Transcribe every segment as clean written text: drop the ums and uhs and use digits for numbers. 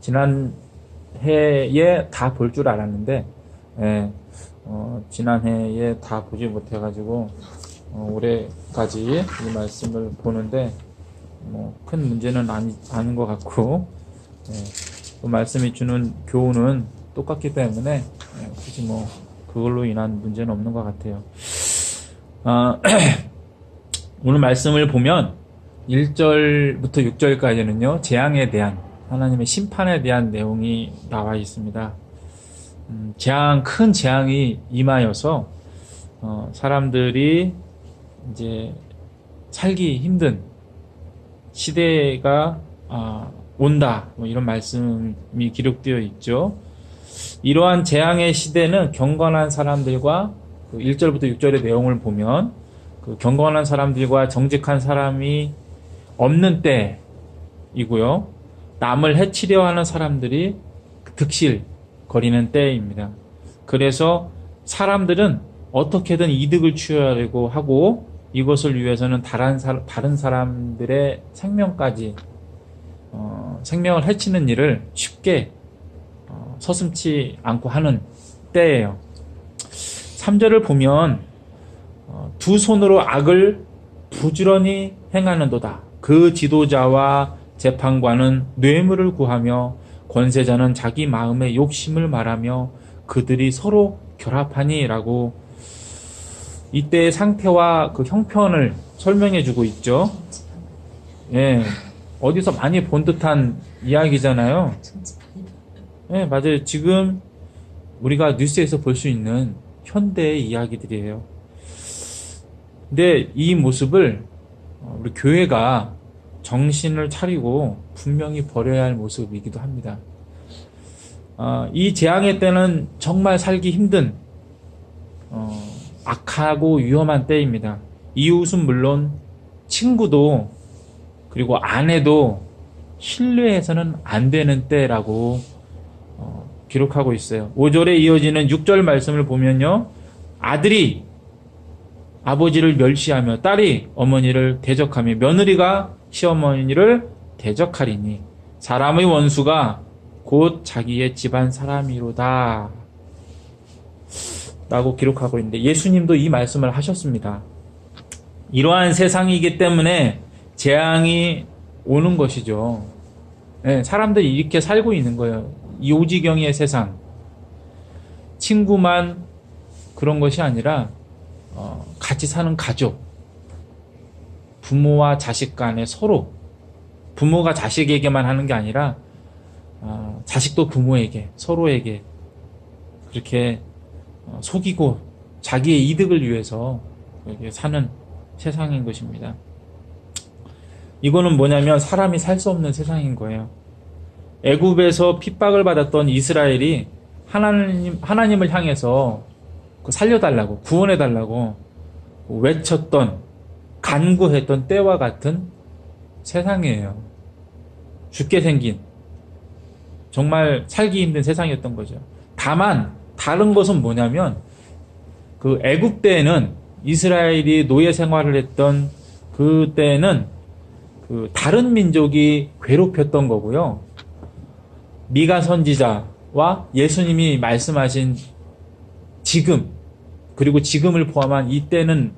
지난 해에 다 볼 줄 알았는데, 예, 지난 해에 다 보지 못해가지고, 올해까지 이 말씀을 보는데, 큰 문제는 아닌 것 같고, 예, 그 말씀이 주는 교훈은 똑같기 때문에, 굳이 그걸로 인한 문제는 없는 것 같아요. 오늘 말씀을 보면 1절부터 6절까지는요, 재앙에 대한, 하나님의 심판에 대한 내용이 나와 있습니다. 큰 재앙이 임하여서, 사람들이 이제 살기 힘든 시대가, 온다. 이런 말씀이 기록되어 있죠. 이러한 재앙의 시대는 경건한 사람들과, 1절부터 6절의 내용을 보면, 경건한 사람들과 정직한 사람이 없는 때이고요. 남을 해치려 하는 사람들이 득실거리는 때입니다. 그래서 사람들은 어떻게든 이득을 취하려고 하고, 이것을 위해서는 다른 사람들의 생명까지, 생명을 해치는 일을 쉽게 서슴지 않고 하는 때예요. 3절을 보면 두 손으로 악을 부지런히 행하는도다. 그 지도자와 재판관은 뇌물을 구하며 권세자는 자기 마음의 욕심을 말하며 그들이 서로 결합하니라고 이때의 상태와 그 형편을 설명해 주고 있죠. 예, 어디서 많이 본 듯한 이야기잖아요. 예, 맞아요. 지금 우리가 뉴스에서 볼 수 있는 현대의 이야기들이에요. 근데 이 모습을 우리 교회가 정신을 차리고 분명히 버려야 할 모습이기도 합니다. 이 재앙의 때는 정말 살기 힘든 악하고 위험한 때입니다. 이웃은 물론 친구도 그리고 아내도 신뢰해서는 안 되는 때라고 기록하고 있어요. 5절에 이어지는 6절 말씀을 보면요. 아들이 아버지를 멸시하며 딸이 어머니를 대적하며 며느리가 시어머니를 대적하리니 사람의 원수가 곧 자기의 집안 사람이로다 라고 기록하고 있는데 예수님도 이 말씀을 하셨습니다. 이러한 세상이기 때문에 재앙이 오는 것이죠. 네, 사람들이 이렇게 살고 있는 거예요. 이 오지경의 세상. 친구만 그런 것이 아니라 같이 사는 가족, 부모와 자식 간에 서로, 부모가 자식에게만 하는 게 아니라 자식도 부모에게, 서로에게 그렇게 속이고 자기의 이득을 위해서 이렇게 사는 세상인 것입니다. 이거는 뭐냐면 사람이 살 수 없는 세상인 거예요. 애굽에서 핍박을 받았던 이스라엘이 하나님을 향해서 살려달라고, 구원해달라고 외쳤던, 간구했던 때와 같은 세상이에요. 죽게 생긴, 정말 살기 힘든 세상이었던 거죠. 다만 다른 것은 뭐냐면 그 애굽 때에는 이스라엘이 노예 생활을 했던 그때는 그 다른 민족이 괴롭혔던 거고요. 미가 선지자와 예수님이 말씀하신 지금, 그리고 지금을 포함한 이때는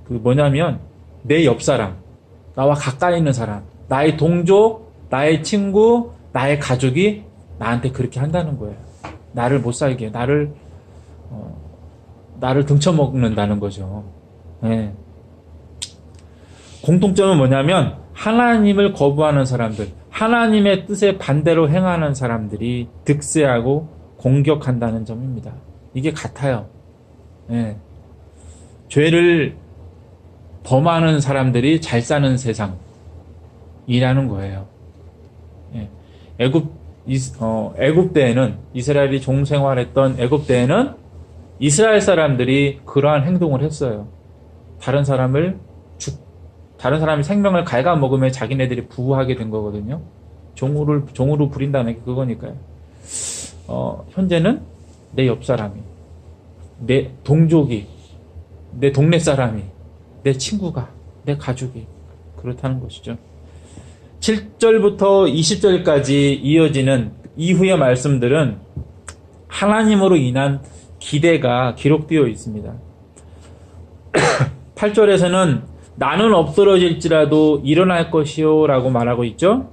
그 뭐냐면 내 옆 사람, 나와 가까이 있는 사람, 나의 동족, 나의 친구, 나의 가족이 나한테 그렇게 한다는 거예요. 나를 못 살게, 나를 등쳐먹는다는 거죠. 네. 공통점은 뭐냐면 하나님을 거부하는 사람들, 하나님의 뜻에 반대로 행하는 사람들이 득세하고 공격한다는 점입니다. 이게 같아요. 네. 죄를 범하는 사람들이 잘 사는 세상이라는 거예요. 네. 애굽 때에는, 이스라엘이 종생활했던 애굽 때에는 이스라엘 사람들이 그러한 행동을 했어요. 다른 사람이 생명을 갉아먹으면 자기네들이 부하게 된 거거든요. 종으로 부린다는 게 그거니까요. 현재는 내 옆 사람이, 내 동족이, 내 동네 사람이, 내 친구가, 내 가족이 그렇다는 것이죠. 7절부터 20절까지 이어지는 이후의 말씀들은 하나님으로 인한 기대가 기록되어 있습니다. 8절에서는 나는 엎드러질지라도 일어날 것이요 라고 말하고 있죠.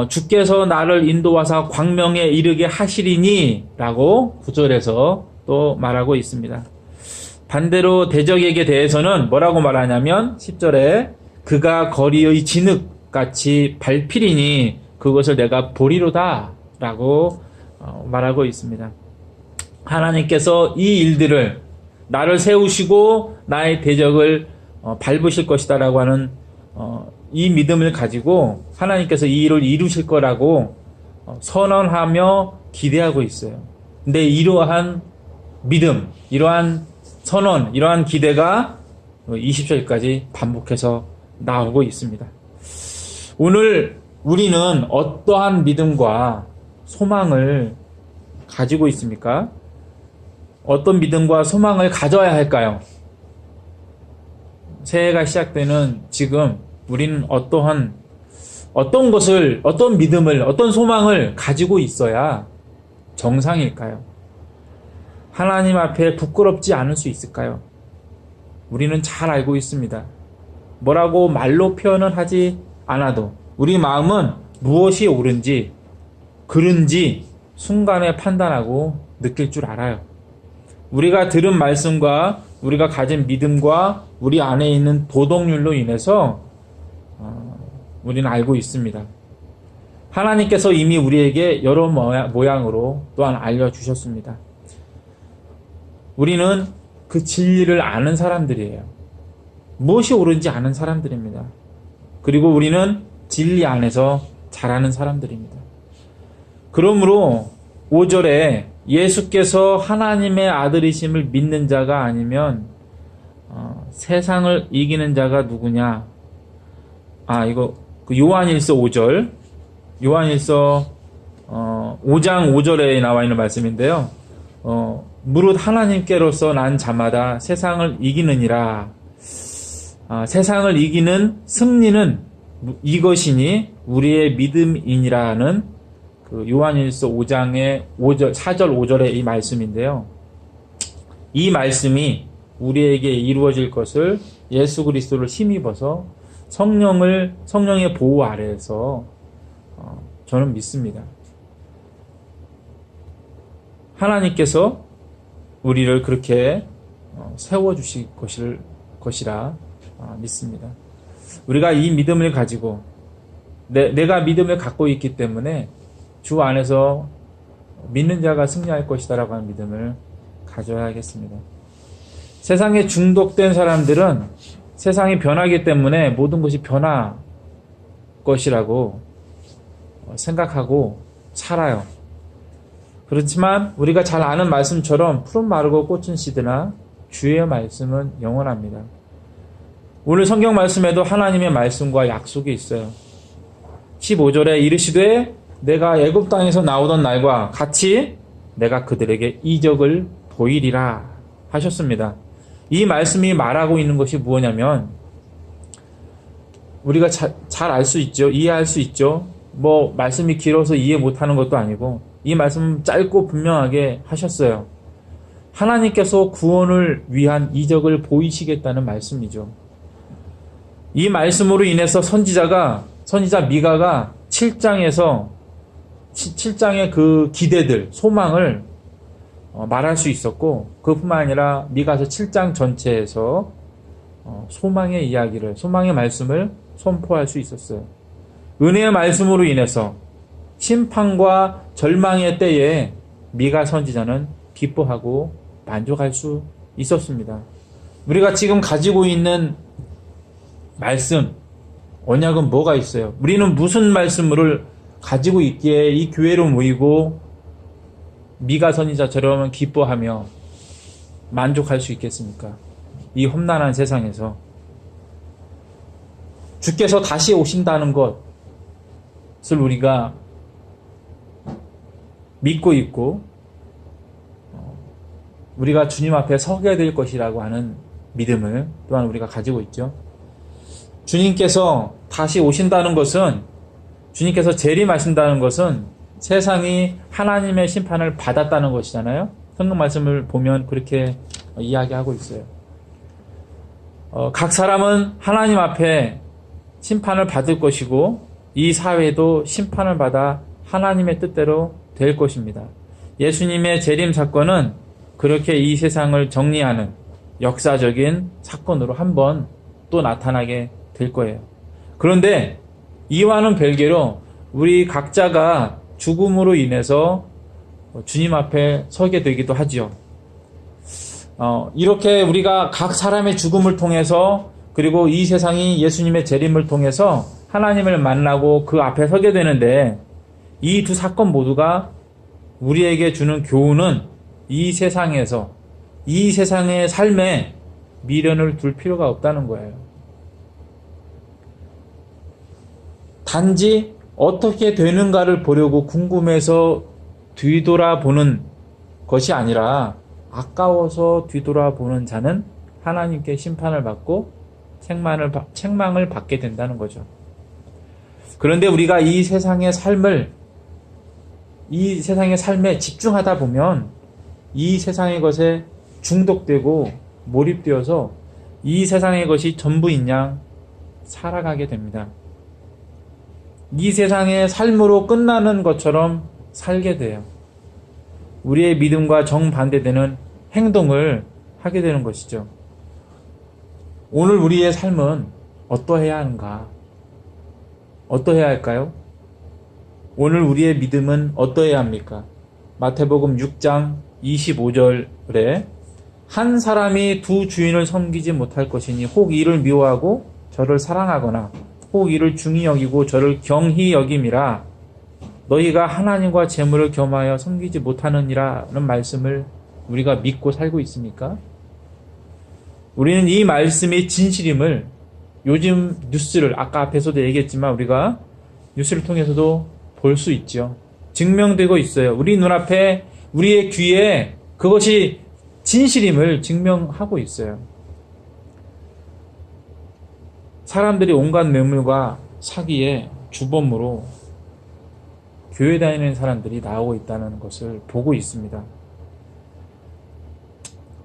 주께서 나를 인도하사 광명에 이르게 하시리니 라고 9절에서 또 말하고 있습니다. 반대로 대적에게 대해서는 뭐라고 말하냐면 10절에 그가 거리의 진흙같이 밟히리니 그것을 내가 보리로다 라고 말하고 있습니다. 하나님께서 이 일들을 나를 세우시고 나의 대적을 밟으실 것이다 라고 하는 이 믿음을 가지고 하나님께서 이 일을 이루실 거라고 선언하며 기대하고 있어요. 근데 이러한 믿음, 이러한 선언, 이러한 기대가 20절까지 반복해서 나오고 있습니다. 오늘 우리는 어떠한 믿음과 소망을 가지고 있습니까? 어떤 믿음과 소망을 가져야 할까요? 새해가 시작되는 지금 우리는 어떤 것을, 어떤 믿음을, 어떤 소망을 가지고 있어야 정상일까요? 하나님 앞에 부끄럽지 않을 수 있을까요? 우리는 잘 알고 있습니다. 뭐라고 말로 표현은 하지 않아도 우리 마음은 무엇이 옳은지, 그른지 순간에 판단하고 느낄 줄 알아요. 우리가 들은 말씀과 우리가 가진 믿음과 우리 안에 있는 도덕률로 인해서 우리는 알고 있습니다. 하나님께서 이미 우리에게 여러 모양으로 또한 알려주셨습니다. 우리는 그 진리를 아는 사람들이에요. 무엇이 옳은지 아는 사람들입니다. 그리고 우리는 진리 안에서 자라는 사람들입니다. 그러므로 5절에 예수께서 하나님의 아들이심을 믿는 자가 아니면 세상을 이기는 자가 누구냐? 이거 요한일서 5절, 요한일서 5장 5절에 나와 있는 말씀인데요. 무릇 하나님께로서 난 자마다 세상을 이기느니라. 세상을 이기는 승리는 이것이니 우리의 믿음이니라는 그 요한일서 5장의 4절 5절의 이 말씀인데요. 이 말씀이 우리에게 이루어질 것을 예수 그리스도를 힘입어서 성령의 보호 아래에서 저는 믿습니다. 하나님께서 우리를 그렇게 세워주실 것이라 믿습니다. 우리가 이 믿음을 가지고 내가 믿음을 갖고 있기 때문에 주 안에서 믿는 자가 승리할 것이다라고 하는 믿음을 가져야겠습니다. 세상에 중독된 사람들은 세상이 변하기 때문에 모든 것이 변할 것이라고 생각하고 살아요. 그렇지만 우리가 잘 아는 말씀처럼 푸른 마르고 꽃은 시드나 주의 말씀은 영원합니다. 오늘 성경 말씀에도 하나님의 말씀과 약속이 있어요. 15절에 이르시되 내가 애굽 땅에서 나오던 날과 같이 내가 그들에게 이적을 보이리라 하셨습니다. 이 말씀이 말하고 있는 것이 무엇냐면 우리가 잘 알 수 있죠. 이해할 수 있죠. 말씀이 길어서 이해 못하는 것도 아니고 이 말씀은 짧고 분명하게 하셨어요. 하나님께서 구원을 위한 이적을 보이시겠다는 말씀이죠. 이 말씀으로 인해서 선지자 미가가 7장의 그 기대들, 소망을 말할 수 있었고 그뿐만 아니라 미가서 7장 전체에서 소망의 이야기를, 소망의 말씀을 선포할 수 있었어요. 은혜의 말씀으로 인해서 심판과 절망의 때에 미가 선지자는 기뻐하고 만족할 수 있었습니다. 우리가 지금 가지고 있는 말씀, 언약은 뭐가 있어요? 우리는 무슨 말씀을 가지고 있기에 이 교회로 모이고 미가 선지자처럼 기뻐하며 만족할 수 있겠습니까? 이 험난한 세상에서 주께서 다시 오신다는 것을 우리가 믿고 있고 우리가 주님 앞에 서게 될 것이라고 하는 믿음을 또한 우리가 가지고 있죠. 주님께서 다시 오신다는 것은, 주님께서 재림하신다는 것은 세상이 하나님의 심판을 받았다는 것이잖아요. 성경 말씀을 보면 그렇게 이야기하고 있어요. 각 사람은 하나님 앞에 심판을 받을 것이고 이 사회도 심판을 받아 하나님의 뜻대로 될 것입니다. 예수님의 재림 사건은 그렇게 이 세상을 정리하는 역사적인 사건으로 한번 또 나타나게 될 거예요. 그런데 이와는 별개로 우리 각자가 죽음으로 인해서 주님 앞에 서게 되기도 하지요. 이렇게 우리가 각 사람의 죽음을 통해서 그리고 이 세상이 예수님의 재림을 통해서 하나님을 만나고 그 앞에 서게 되는데 이 두 사건 모두가 우리에게 주는 교훈은 이 세상에서 이 세상의 삶에 미련을 둘 필요가 없다는 거예요. 단지 어떻게 되는가를 보려고 궁금해서 뒤돌아보는 것이 아니라 아까워서 뒤돌아보는 자는 하나님께 심판을 받고 책망을 받게 된다는 거죠. 그런데 우리가 이 세상의 삶에 집중하다 보면 이 세상의 것에 중독되고 몰입되어서 이 세상의 것이 전부인 양 살아가게 됩니다. 이 세상의 삶으로 끝나는 것처럼 살게 돼요. 우리의 믿음과 정반대되는 행동을 하게 되는 것이죠. 오늘 우리의 삶은 어떠해야 하는가? 어떠해야 할까요? 오늘 우리의 믿음은 어떠해야 합니까? 마태복음 6장 25절에 한 사람이 두 주인을 섬기지 못할 것이니 혹 이를 미워하고 저를 사랑하거나 혹 이를 중히 여기고 저를 경히 여김이라 너희가 하나님과 재물을 겸하여 섬기지 못하느니라는 말씀을 우리가 믿고 살고 있습니까? 우리는 이 말씀이 진실임을 요즘 뉴스를 아까 앞에서도 얘기했지만 우리가 뉴스를 통해서도 볼 수 있죠. 증명되고 있어요. 우리 눈앞에 우리의 귀에 그것이 진실임을 증명하고 있어요. 사람들이 온갖 매물과 사기에 주범으로 교회 다니는 사람들이 나오고 있다는 것을 보고 있습니다.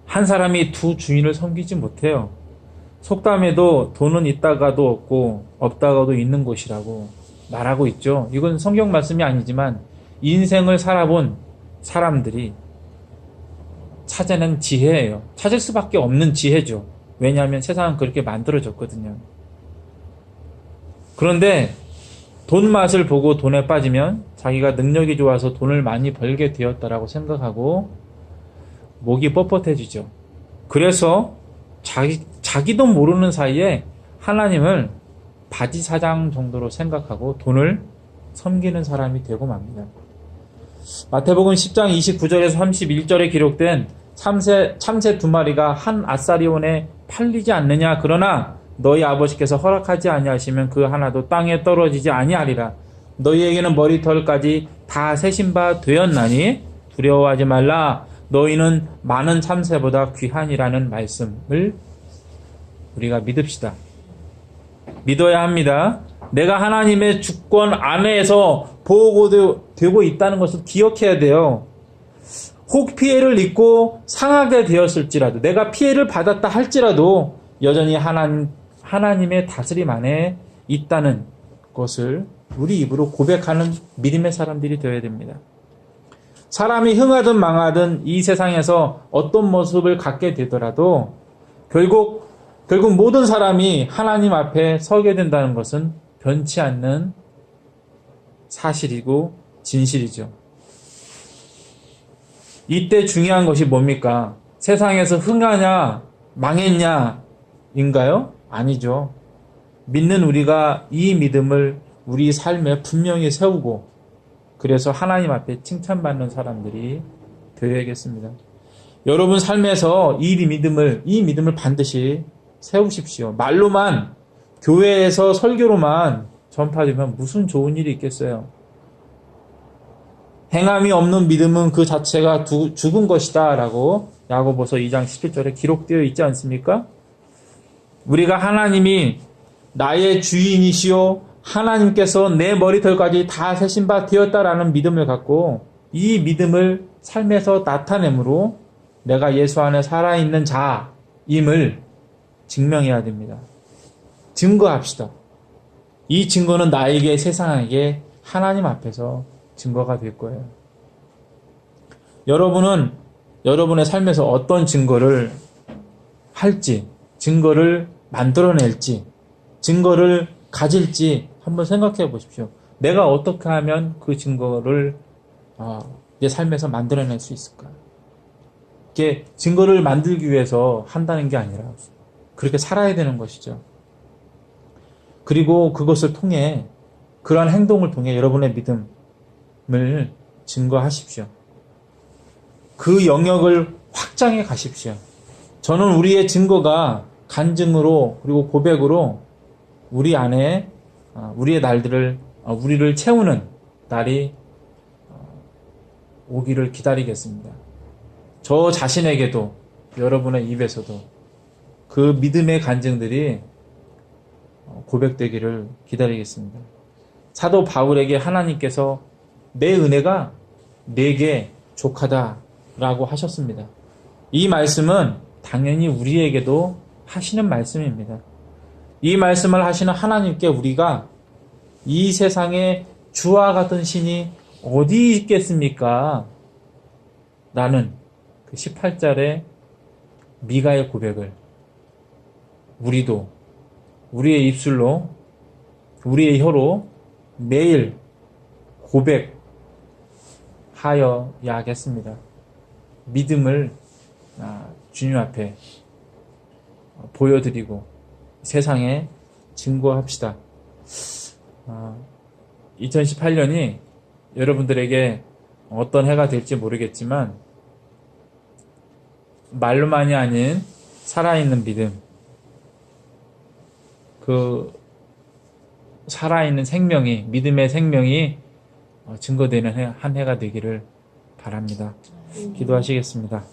한 사람이 두 주인을 섬기지 못해요. 속담에도 돈은 있다가도 없고 없다가도 있는 곳이라고 말하고 있죠. 이건 성경 말씀이 아니지만 인생을 살아본 사람들이 찾아낸 지혜예요. 찾을 수밖에 없는 지혜죠. 왜냐하면 세상은 그렇게 만들어졌거든요. 그런데 돈 맛을 보고 돈에 빠지면 자기가 능력이 좋아서 돈을 많이 벌게 되었다라고 생각하고 목이 뻣뻣해지죠. 그래서 자기도 모르는 사이에 하나님을 바지 사장 정도로 생각하고 돈을 섬기는 사람이 되고 맙니다. 마태복음 10장 29절에서 31절에 기록된 참새 두 마리가 한 아사리온에 팔리지 않느냐. 그러나 너희 아버지께서 허락하지 아니하시면 그 하나도 땅에 떨어지지 아니하리라. 너희에게는 머리털까지 다 세신 바 되었나니 두려워하지 말라. 너희는 많은 참새보다 귀하니라는 말씀을 우리가 믿읍시다. 믿어야 합니다. 내가 하나님의 주권 안에서 보호되고 있다는 것을 기억해야 돼요. 혹 피해를 입고 상하게 되었을지라도, 내가 피해를 받았다 할지라도 여전히 하나님의 다스림 안에 있다는 것을 우리 입으로 고백하는 믿음의 사람들이 되어야 됩니다. 사람이 흥하든 망하든 이 세상에서 어떤 모습을 갖게 되더라도 결국 모든 사람이 하나님 앞에 서게 된다는 것은 변치 않는 사실이고 진실이죠. 이때 중요한 것이 뭡니까? 세상에서 흥하냐 망했냐 인가요? 아니죠. 믿는 우리가 이 믿음을 우리 삶에 분명히 세우고 그래서 하나님 앞에 칭찬받는 사람들이 되어야겠습니다. 여러분 삶에서 이 믿음을 반드시 세우십시오. 말로만 교회에서 설교로만 전파되면 무슨 좋은 일이 있겠어요? 행함이 없는 믿음은 그 자체가 죽은 것이다 라고 야고보서 2장 17절에 기록되어 있지 않습니까? 우리가 하나님이 나의 주인이시요 하나님께서 내 머리털까지 다 세신 바 되었다라는 믿음을 갖고 이 믿음을 삶에서 나타내므로 내가 예수 안에 살아있는 자임을 증명해야 됩니다. 증거합시다. 이 증거는 나에게 세상에게 하나님 앞에서 증거가 될 거예요. 여러분은 여러분의 삶에서 어떤 증거를 할지, 증거를 만들어낼지, 증거를 가질지 한번 생각해 보십시오. 내가 어떻게 하면 그 증거를 내 삶에서 만들어낼 수 있을까? 이게 증거를 만들기 위해서 한다는 게 아니라 그렇게 살아야 되는 것이죠. 그리고 그것을 통해 그러한 행동을 통해 여러분의 믿음을 증거하십시오. 그 영역을 확장해 가십시오. 저는 우리의 증거가 간증으로 그리고 고백으로 우리 안에 우리의 날들을 우리를 채우는 날이 오기를 기다리겠습니다. 저 자신에게도 여러분의 입에서도 그 믿음의 간증들이 고백되기를 기다리겠습니다. 사도 바울에게 하나님께서 내 은혜가 내게 족하다라고 하셨습니다. 이 말씀은 당연히 우리에게도 하시는 말씀입니다. 이 말씀을 하시는 하나님께 우리가 이 세상에 주와 같은 신이 어디 있겠습니까? 라는 그 18절의 미가의 고백을 우리도 우리의 입술로 우리의 혀로 매일 고백하여야겠습니다. 믿음을 주님 앞에 보여드리고 세상에 증거합시다. 2018년이 여러분들에게 어떤 해가 될지 모르겠지만 말로만이 아닌 살아있는 믿음, 그 살아있는 생명이, 믿음의 생명이 증거되는 한 해가 되기를 바랍니다. 기도하시겠습니다.